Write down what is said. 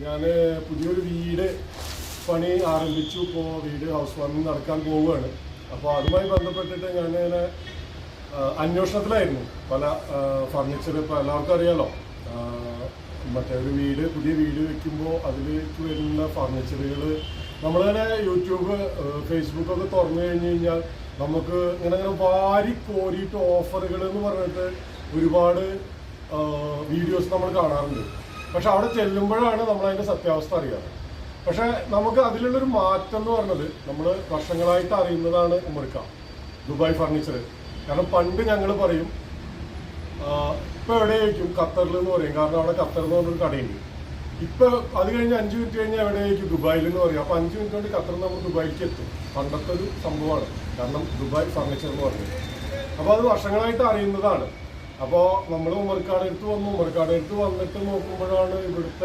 ഞാൻ പുതിയൊരു വീട് പണി ആരംഭിച്ചു. ഇപ്പോൾ വീട് ഹൗസ് വാമിംഗ് നടക്കാൻ പോവുകയാണ്. അപ്പോൾ അതുമായി ബന്ധപ്പെട്ടിട്ട് ഞാനിങ്ങനെ അന്വേഷണത്തിലായിരുന്നു. പല ഫർണിച്ചർ ഇപ്പോൾ എല്ലാവർക്കും അറിയാലോ, മറ്റേ ഒരു പുതിയ വീട് വെക്കുമ്പോൾ അതിലേക്ക് വരുന്ന ഫർണിച്ചറുകൾ നമ്മളിങ്ങനെ യൂട്യൂബ് ഫേസ്ബുക്കൊക്കെ തുറന്നു കഴിഞ്ഞ് കഴിഞ്ഞാൽ നമുക്ക് ഇങ്ങനെ വാരി കോരിയിട്ട് ഓഫറുകൾ എന്ന് പറഞ്ഞിട്ട് ഒരുപാട് വീഡിയോസ് നമ്മൾ കാണാറുണ്ട്. പക്ഷെ അവിടെ ചെല്ലുമ്പോഴാണ് നമ്മളതിൻ്റെ സത്യാവസ്ഥ അറിയാറ്. പക്ഷെ നമുക്ക് അതിലുള്ളൊരു മാറ്റം എന്ന് പറഞ്ഞത് നമ്മൾ വർഷങ്ങളായിട്ട് അറിയുന്നതാണ് ഉമ്മർക്ക ദുബായ് ഫർണിച്ചർ. കാരണം പണ്ട് ഞങ്ങൾ പറയും ഇപ്പോൾ എവിടെയായിരിക്കും ഖത്തറിൽ എന്ന് പറയും, കാരണം അവിടെ ഖത്തർ എന്ന് പറഞ്ഞൊരു കടയുണ്ട്. ഇപ്പോൾ അത് കഴിഞ്ഞ് 5 മിനിറ്റ് കഴിഞ്ഞ് എവിടെയായിരിക്കും ദുബായിൽ എന്ന് പറയും. അപ്പോൾ 5 മിനിറ്റ് കൊണ്ട് ഖത്തറിൽ നമ്മൾ ദുബായിലേക്ക് എത്തും. പണ്ടത്തെ ഒരു സംഭവമാണ്, കാരണം ദുബായ് ഫർണിച്ചർ എന്ന് പറഞ്ഞത്. അപ്പോൾ അത് വർഷങ്ങളായിട്ട് അറിയുന്നതാണ്. അപ്പോൾ നമ്മൾ ഉമ്മർക്കാട് അടുത്ത് വന്നിട്ട് നോക്കുമ്പോഴാണ് ഇവിടുത്തെ